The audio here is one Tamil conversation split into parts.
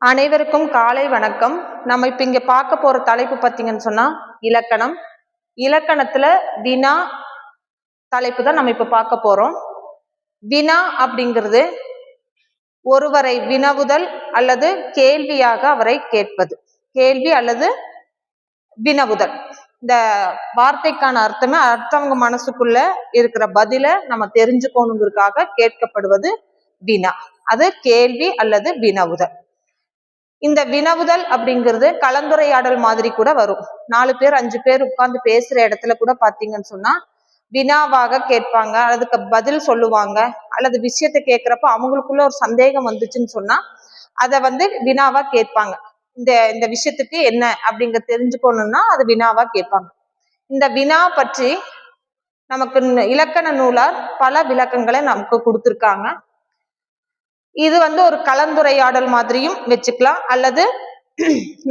அனைவருக்கும் காலை வணக்கம். நம்ம இப்ப இங்க பார்க்க போற தலைப்பு பார்த்தீங்கன்னு சொன்னா இலக்கணம். இலக்கணத்துல வினா தலைப்பு தான் நம்ம இப்ப பார்க்க போறோம். வினா அப்படிங்கிறது ஒருவரை வினவுதல் அல்லது கேள்வியாக அவரை கேட்பது. கேள்வி அல்லது வினவுதல். இந்த வார்த்தைக்கான அர்த்தமே அடுத்தவங்க மனசுக்குள்ள இருக்கிற பதில நம்ம தெரிஞ்சுக்கணுங்கிறதுக்காக கேட்கப்படுவது வினா. அது கேள்வி அல்லது வினவுதல். இந்த வினவுதல் அப்படிங்கிறது கலந்துரையாடல் மாதிரி கூட வரும். 4 பேர் 5 பேர் உட்கார்ந்து பேசுற இடத்துல கூட பாத்தீங்கன்னு சொன்னா வினாவாக கேட்பாங்க, அதுக்கு பதில் சொல்லுவாங்க, அல்லது விஷயத்தை கேட்கிறப்ப அவங்களுக்குள்ள ஒரு சந்தேகம் வந்துச்சுன்னு சொன்னா அதை வினாவா கேட்பாங்க. இந்த இந்த விஷயத்துக்கு என்ன அப்படிங்க தெரிஞ்சுக்கணும்னா அது வினாவா கேட்பாங்க. இந்த வினா பற்றி நமக்கு இலக்கண நூலார் பல விளக்கங்களை நமக்கு கொடுத்திருக்காங்க. இது ஒரு கலந்துரையாடல் மாதிரியும் வச்சுக்கலாம், அல்லது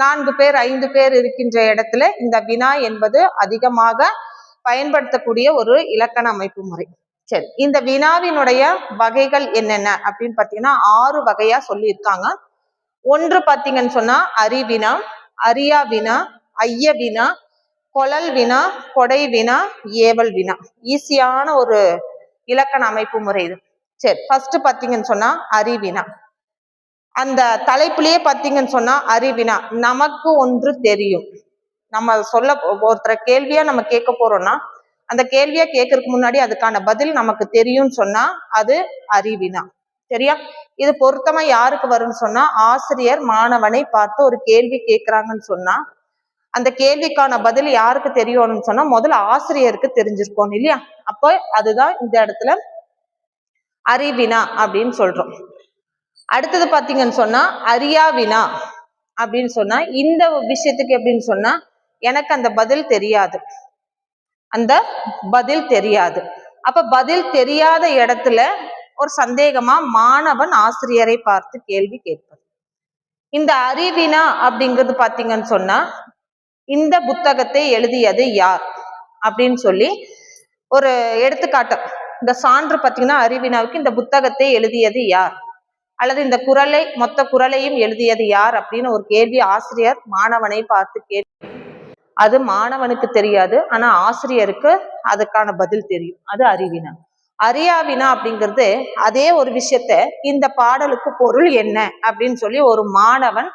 4 பேர் 5 பேர் இருக்கின்ற இடத்துல இந்த வினா என்பது அதிகமாக பயன்படுத்தக்கூடிய ஒரு இலக்கண அமைப்பு முறை. சரி, இந்த வினாவினுடைய வகைகள் என்னென்ன அப்படின்னு பாத்தீங்கன்னா 6 வகையா சொல்லியிருக்காங்க. ஒன்று பாத்தீங்கன்னு சொன்னா அறிவினா, அறியா வினா, ஐய வினா, கொளல் வினா, கொடை வினா, ஏவல் வினா. ஈஸியான ஒரு இலக்கண அமைப்பு முறை இது. சரி, ஃபர்ஸ்ட் பாத்தீங்கன்னு சொன்னா அறிவினா. அந்த தலைப்புலயே பாத்தீங்கன்னு சொன்னா அறிவினா, நமக்கு ஒன்று தெரியும். நம்ம சொல்ல ஒருத்தர கேள்வியா நம்ம கேட்க போறோம்னா அந்த கேள்வியா கேட்கறதுக்கு முன்னாடி அதுக்கான பதில் நமக்கு தெரியும்னு சொன்னா அது அறிவினா. சரியா? இது பொருத்தமா யாருக்கு வரும்னு சொன்னா ஆசிரியர் மாணவனை பார்த்து ஒரு கேள்வி கேட்கிறாங்கன்னு சொன்னா அந்த கேள்விக்கான பதில் யாருக்கு தெரியும்னு சொன்னா முதல்ல ஆசிரியருக்கு தெரிஞ்சிருக்கணும் இல்லையா? அப்போ அதுதான் இந்த இடத்துல அறிவினா அப்படின்னு சொல்றோம். அடுத்தது பாத்தீங்கன்னு சொன்னா அறியா வினா அப்படின்னு சொன்னா இந்த விஷயத்துக்கு எப்படின்னு சொன்னா எனக்கு அந்த பதில் தெரியாது, அந்த பதில் தெரியாது. அப்ப பதில் தெரியாத இடத்துல ஒரு சந்தேகமா மாணவன் ஆசிரியரை பார்த்து கேள்வி கேட்பது. இந்த அறிவினா அப்படிங்கிறது பாத்தீங்கன்னு சொன்னா இந்த புத்தகத்தை எழுதியது யார் அப்படின்னு சொல்லி ஒரு எடுத்துக்காட்டு. இந்த சான்று பாத்தீங்கன்னா அறிவினாவுக்கு இந்த புத்தகத்தை எழுதியது யார், அல்லது இந்த குறளை மொத்த குறளையும் எழுதியது யார் அப்படின்னு ஒரு கேள்வி ஆசிரியர் மாணவனை பார்த்து அது மாணவனுக்கு தெரியாது, ஆனா ஆசிரியருக்கு அதுக்கான பதில் தெரியும். அது அறிவினா. அறியாவினா அப்படிங்கிறது அதே ஒரு விஷயத்த இந்த பாடலுக்கு பொருள் என்ன அப்படின்னு சொல்லி ஒரு மாணவன்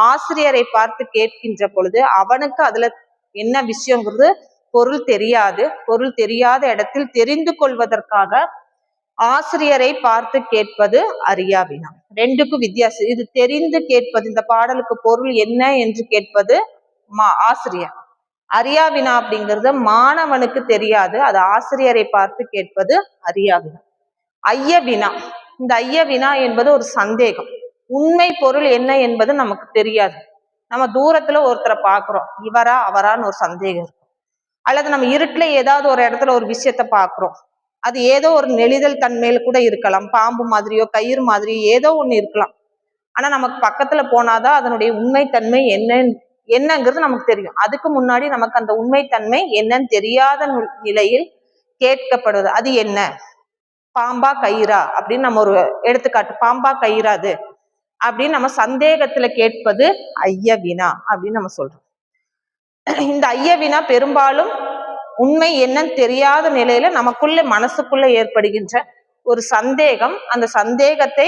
ஆசிரியரை பார்த்து கேட்கின்ற பொழுது அவனுக்கு அதுல என்ன விஷயங்கிறது பொருள் தெரியாது. பொருள் தெரியாத இடத்தில் தெரிந்து கொள்வதற்காக ஆசிரியரை பார்த்து கேட்பது அறியாவினா. ரெண்டுக்கும் வித்தியாசம். இது தெரிந்து கேட்பது, இந்த பாடலுக்கு பொருள் என்ன என்று கேட்பது ஆசிரியர். அறியாவினா அப்படிங்கிறது மாணவனுக்கு தெரியாது, அது ஆசிரியரை பார்த்து கேட்பது அறியாவினா. ஐய வினா. இந்த ஐய வினா என்பது ஒரு சந்தேகம். உண்மை பொருள் என்ன என்பது நமக்கு தெரியாது. நம்ம தூரத்துல ஒருத்தரை பார்க்கிறோம், இவரா அவரான்னு ஒரு சந்தேகம் இருக்கும். அல்லது நம்ம இருட்டுல ஏதாவது ஒரு இடத்துல ஒரு விஷயத்த பார்க்கிறோம், அது ஏதோ ஒரு நெளிதல் தன்மையில கூட இருக்கலாம், பாம்பு மாதிரியோ கயிறு மாதிரியோ ஏதோ ஒண்ணு இருக்கலாம். ஆனா நமக்கு பக்கத்துல போனாதான் அதனுடைய உண்மைத்தன்மை என்னங்கிறது நமக்கு தெரியும். அதுக்கு முன்னாடி நமக்கு அந்த உண்மைத்தன்மை என்னன்னு தெரியாத நிலையில் கேட்கப்படுவது அது என்ன, பாம்பா கயிறா அப்படின்னு நம்ம ஒரு எடுத்துக்காட்டு, பாம்பா கயிறா அது அப்படின்னு நம்ம சந்தேகத்துல கேட்பது ஐய வினா அப்படின்னு நம்ம சொல்றோம். இந்த ஐய வினா பெரும்பாலும் உண்மை என்னன்னு தெரியாத நிலையில நமக்குள்ள மனசுக்குள்ள ஏற்படுகின்ற ஒரு சந்தேகம். அந்த சந்தேகத்தை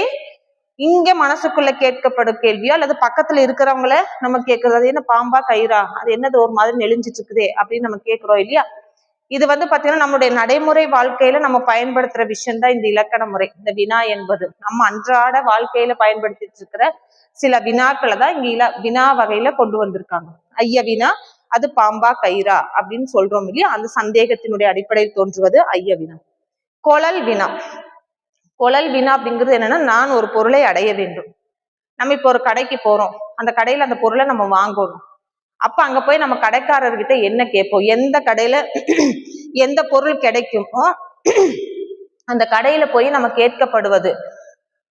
இங்க மனசுக்குள்ள கேட்கப்படும் கேள்வியோ அல்லது பக்கத்துல இருக்கிறவங்கள நம்ம கேட்கறது, அது என்ன பாம்பா கயிறா, அது என்னது ஒரு மாதிரி நெளிஞ்சிட்டு இருக்குதே அப்படின்னு நம்ம கேட்கிறோம் இல்லையா? இது பாத்தீங்கன்னா நம்மளுடைய நடைமுறை வாழ்க்கையில நம்ம பயன்படுத்துற விஷயம் தான் இந்த இலக்கண முறை. இந்த வினா என்பது நம்ம அன்றாட வாழ்க்கையில பயன்படுத்திட்டு இருக்கிற சில வினாக்களை தான் இங்க வினா வகையில கொண்டு வந்திருக்காங்க. ஐய வினா, அது பாம்பா கயிறா அப்படின்னு சொல்றோம் இல்லையா? அந்த சந்தேகத்தினுடைய அடிப்படையில் தோன்றுவது ஐய வினா. கொளல் வினா. கொளல் வினா அப்படிங்கிறது என்னன்னா, நான் ஒரு பொருளை அடைய வேண்டும். நம்ம இப்போ ஒரு கடைக்கு போறோம், அந்த கடையில அந்த பொருளை நம்ம வாங்கணும். அப்ப அங்க போய் நம்ம கடைக்காரர்கிட்ட என்ன கேட்போம், எந்த கடையில எந்த பொருள் கிடைக்குமோ அந்த கடையில போய் நம்ம கேட்கப்படுவது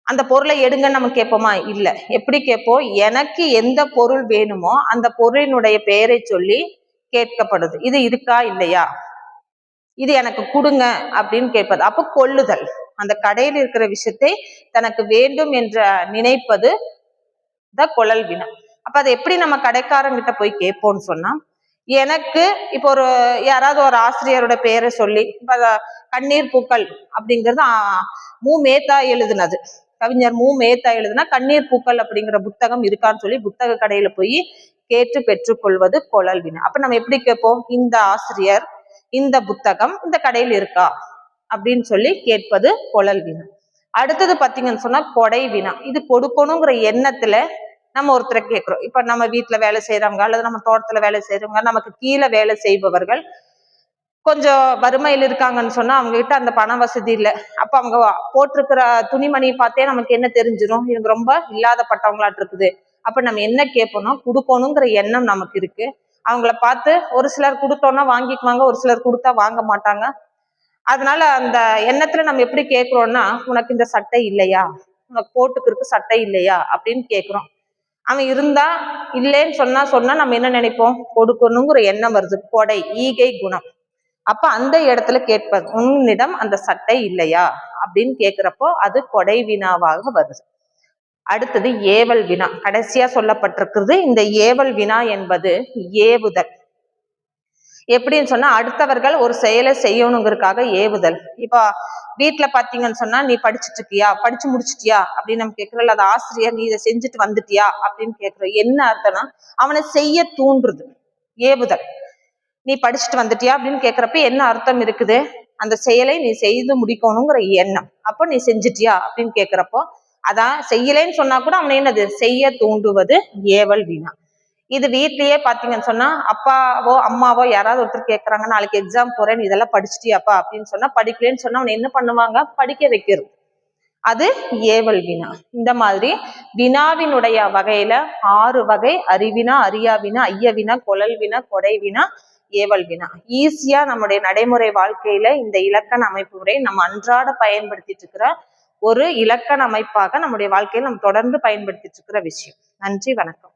அந்த பொருளை எடுங்கன்னு நம்ம கேட்போமா? இல்லை. எப்படி கேட்போம்? எனக்கு எந்த பொருள் வேணுமோ அந்த பொருளினுடைய பெயரை சொல்லி கேட்கப்படுது. இது இருக்கா இல்லையா, இது எனக்கு கொடுங்க அப்படின்னு கேட்பது. அப்போ கொள்ளுதல், அந்த கடையில் இருக்கிற விஷயத்தை தனக்கு வேண்டும் என்ற நினைப்பது குழல் வினா. அப்ப அதை எப்படி நம்ம கடைக்காரங்கிட்ட போய் கேட்போம்னு சொன்னா, எனக்கு இப்போ யாராவது ஒரு ஆசிரியரோட பேரை சொல்லி, இப்ப கண்ணீர் பூக்கள் அப்படிங்கிறது மு மேத்தா எழுதுனது, கவிஞர் மு மேத்தா எழுதுனா கண்ணீர் பூக்கள் அப்படிங்கிற புத்தகம் இருக்கான்னு சொல்லி புத்தக கடையில போய் கேட்டு பெற்றுக்கொள்வது குழல் வினா. அப்ப நம்ம எப்படி கேட்போம், இந்த ஆசிரியர், இந்த புத்தகம் இந்த கடையில் இருக்கா அப்படின்னு சொல்லி கேட்பது குழல் வினா. அடுத்தது பாத்தீங்கன்னு சொன்னா கொடை வினா. இது கொடுக்கணுங்கிற எண்ணத்துல நம்ம ஒருத்தரை கேட்கிறோம். இப்ப நம்ம வீட்டுல வேலை செய்யறவங்க அல்லது நம்ம தோட்டத்துல வேலை செய்யறவங்க, நமக்கு கீழே வேலை செய்பவர்கள் கொஞ்சம் வறுமையில் இருக்காங்கன்னு சொன்னா அவங்க கிட்ட அந்த பண வசதி இல்லை. அப்ப அவங்க போட்டிருக்கிற துணிமணியை பார்த்தே நமக்கு என்ன தெரிஞ்சிடும், இவங்க ரொம்ப இல்லாதப்பட்டவங்களாட்டு இருக்குது. அப்ப நம்ம என்ன கேட்போம்னா கொடுக்கணுங்கிற எண்ணம் நமக்கு இருக்கு. அவங்கள பார்த்து ஒரு சிலர் கொடுத்தோம்னா வாங்கிக்குவாங்க, ஒரு சிலர் கொடுத்தா வாங்க மாட்டாங்க. அதனால அந்த எண்ணத்துல நம்ம எப்படி கேட்கிறோம்னா, உனக்கு இந்த சட்டை இல்லையா, உனக்கு போட்டுக்கிறதுக்கு சட்டை இல்லையா அப்படின்னு கேட்கிறோம். அவன் இருந்தா இல்லைன்னு சொன்னா நம்ம என்ன நினைப்போம், கொடுக்கணுங்கிற எண்ணம் வருது, கொடை ஈகை குணம். அப்ப அந்த இடத்துல கேட்பது, உன்னிடம் அந்த சட்டை இல்லையா அப்படின்னு கேட்கிறப்போ அது கொடை வினாவாக வருது. அடுத்தது ஏவல் வினா, கடைசியா சொல்லப்பட்டிருக்கிறது. இந்த ஏவல் வினா என்பது ஏவுதல். எப்படின்னு சொன்னா, அடுத்தவர்கள் ஒரு செயலை செய்யணுங்கிறதுக்காக ஏவுதல். இப்போ வீட்டுல பாத்தீங்கன்னு சொன்னா, நீ படிச்சுட்டு இருக்கியா, படிச்சு முடிச்சிட்டியா அப்படின்னு நம்ம கேட்கிறோம். அது ஆசிரியர், நீ இதை செஞ்சுட்டு வந்துட்டியா அப்படின்னு கேட்கிறோம். என்ன அர்த்தம்னா அவனை செய்ய தூண்டுறது, ஏவுதல். நீ படிச்சுட்டு வந்துட்டியா அப்படின்னு கேட்கிறப்ப என்ன அர்த்தம் இருக்குது, அந்த செயலை நீ செய்து முடிக்கணுங்கிற எண்ணம். அப்போ நீ செஞ்சுட்டியா அப்படின்னு கேட்கிறப்போ, அதான் செய்யலைன்னு சொன்னா கூட அவனை என்னது செய்ய தூண்டுவது ஏவல் வினா. இது வீட்லயே பாத்தீங்கன்னு சொன்னா, அப்பாவோ அம்மாவோ யாராவது ஒருத்தர் கேட்கறாங்க, நாளைக்கு எக்ஸாம் போறேன், இதெல்லாம் படிச்சுட்டியாப்பா அப்படின்னு சொன்னா, படிக்கலன்னு சொன்னா அவனை என்ன பண்ணுவாங்க, படிக்க வைக்கிறது. அது ஏவல் வினா. இந்த மாதிரி வினாவினுடைய வகையில 6 வகை: அறிவினா, அறியா வினா, ஐய வினா, குழல் வினா, கொடை வினா, ஏவல் வினா. ஈஸியா நம்முடைய நடைமுறை வாழ்க்கையில இந்த இலக்கண அமைப்பு முறை நம்ம அன்றாட பயன்படுத்திட்டு இருக்கிற ஒரு இலக்கண அமைப்பாக நம்முடைய வாழ்க்கையில் நம்ம தொடர்ந்து பயன்படுத்திட்டு இருக்கிற விஷயம். நன்றி, வணக்கம்.